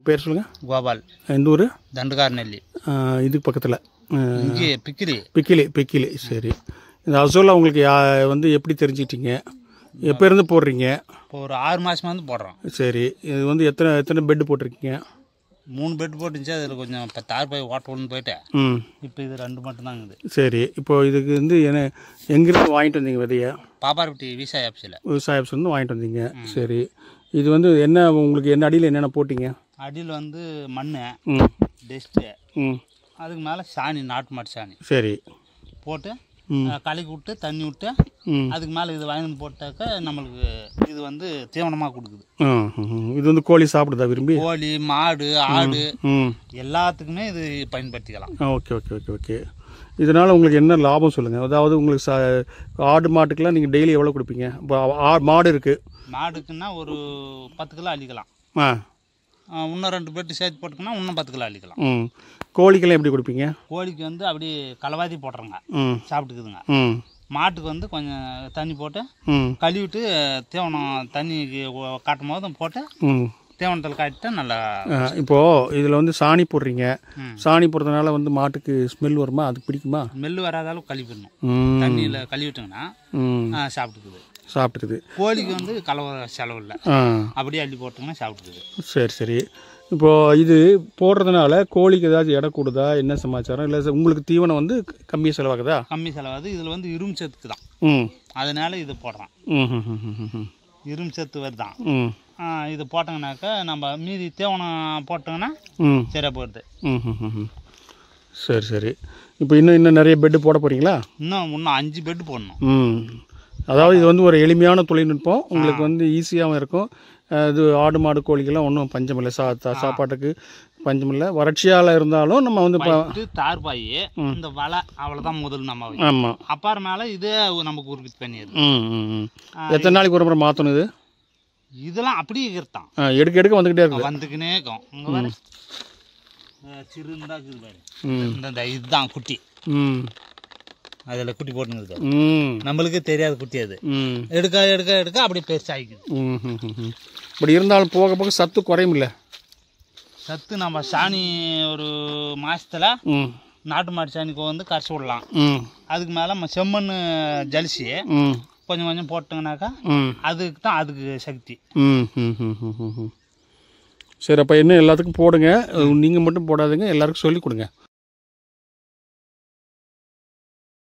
பேர் சொல்லுங்கள். கோபால். எந்த ஊர்? தண்டுகாரநெல்லி. இதுக்கு பக்கத்தில் இங்கே பிக்கிலி. சரி. இந்த அசோலா உங்களுக்கு வந்து எப்படி தெரிஞ்சிட்டிங்க? எப்போ இருந்து போடுறீங்க? இப்போ ஒரு 6 மாதமாக வந்து போடுறோம். சரி. இது வந்து எத்தனை பெட்டு போட்டிருக்கீங்க? 3 பெட் போட்டுருந்துச்சு. அதில் கொஞ்சம் 10 போய் ஓட்டணும்னு போயிட்டேன். இப்போ இது 2 மட்டும்தாங்குது. சரி. இப்போ இதுக்கு வந்து எங்கேருந்து வாங்கிட்டு வந்தீங்க விதையை? பாப்பாரப்பட்டி விவசாய ஆஃபீஸ்லேருந்து வாங்கிட்டு வந்தீங்க. சரி. இது வந்து உங்களுக்கு என்ன அடியில் என்னென்ன போட்டிங்க? அடியில் வந்து மண், டெஸ்ட்டு, அதுக்கு மேலே சாணி, நாட்டு மாட்டு சாணி. சரி. போட்டு கலக்கி விட்டு தண்ணி விட்டு அதுக்கு மேலே இது வாங்கி போட்டாக்க நம்மளுக்கு இது வந்து தீவனமாக கொடுக்குது. இது வந்து கோழி சாப்பிடுதா விரும்பி? கோழி, மாடு, ஆடு எல்லாத்துக்குமே இது பயன்படுத்திக்கலாம். ஓகே. இதனால் உங்களுக்கு என்ன லாபம் சொல்லுங்கள். அதாவது உங்களுக்கு ஆடு மாட்டுக்கெல்லாம் நீங்கள் டெய்லி எவ்வளோ கொடுப்பீங்க? இப்போ மாடு இருக்குது. மாடுக்குன்னா ஒரு 10 கிலோ அள்ளிக்கலாம். இன்னும் 2 பெட்டு சேர்த்து போட்டுக்கோன்னா இன்னும் 10 கிலோ அள்ளிக்கலாம். கோழிக்கெல்லாம் எப்படி கொடுப்பீங்க? கோழிக்கு வந்து அப்படி கலவாதி போட்டுறோங்க, சாப்பிட்டுக்குதுங்க. மாட்டுக்கு வந்து கொஞ்சம் தண்ணி போட்டு கழுவிட்டு தீவனம் தண்ணிக்கு காட்டும் போது போட்டு தீவனத்தில் காட்டிட்டா நல்லா. இப்போது இதில் வந்து சாணி போடுறீங்க. சாணி போடுறதுனால வந்து மாட்டுக்கு ஸ்மெல் வருமா? அதுக்கு பிடிக்குமா? ஸ்மெல் வராத அளவுக்கு கழுவிடணும். தண்ணியில் கழுவிட்டோங்கன்னா சாப்பிட்டுக்குது. கோழிக்கு வந்து கலவர செலவு இல்லை, அப்படியே அள்ளி போட்டோம்னா சாப்பிட்டுக்குது. சரி. இப்போது இது போடுறதுனால கோழிக்கு ஏதாச்சும் எடை கூடுதா? என்ன சமாச்சாரம்? இல்லை உங்களுக்கு தீவனம் வந்து கம்மியாக செலவாகுதா? கம்மி செலவாகுது. இதில் வந்து இரும்பு சத்துக்கு தான், அதனால இது போடுறான். இரும்பு சத்து வருதான். இது போட்டோங்கனாக்கா நம்ம மீதி தீவனம் போட்டோங்கன்னா சரியாக போயிடுது. சரி. இப்போ இன்னும் நிறைய பெட்டு போட போகிறீங்களா? இன்னும் 5 பெட்டு போடணும். அதாவது இது வந்து ஒரு எளிமையான தொழில்நுட்பம். உங்களுக்கு வந்து ஈஸியாகவும் இருக்கும். இது ஆடு மாடு கோழிக்கெல்லாம் ஒன்றும் பஞ்சம் இல்லை. சாப்பாட்டுக்கு பஞ்சம் இல்லை. வறட்சியால் இருந்தாலும் நம்ம வந்து தார்பாய் இந்த வலை அவ்வளோதான் முதல் நம்ம. ஆமாம். அப்புறம் மேலே இதே நமக்கு உற்பத்தி பண்ணிடுது. எத்தனை நாளைக்கு ஒரு முறை மாற்றணும் இது? இதெல்லாம் அப்படியே இருக்கான், எடுக்க வந்துக்கிட்டே இருக்கும். வந்துக்கினே இருக்கும். இங்கே வேறு சிறுந்தா இருக்குது பாரு. இந்த இதுதான் குட்டி. அதில் குட்டி போட்டுங்கிறது நம்மளுக்கு தெரியாது குட்டி. அது எடுக்க அப்படியே பெருசாகிக்குது. இப்படி இருந்தாலும் போக போக சத்து குறையும் இல்லை? சத்து நம்ம சாணி ஒரு மாதத்தில் நாட்டு மாட்டு சாணிக்கு வந்து கரைச்சி விடலாம். அதுக்கு மேலே செம்மண் ஜலிசி கொஞ்சம் கொஞ்சம் போட்டோங்கனாக்கா அதுக்கு தான் அதுக்கு சக்தி. சரி. அப்போ இன்னும் எல்லாத்துக்கும் போடுங்க. நீங்கள் மட்டும் போடாதுங்க, எல்லாருக்கும் சொல்லிக் கொடுங்க.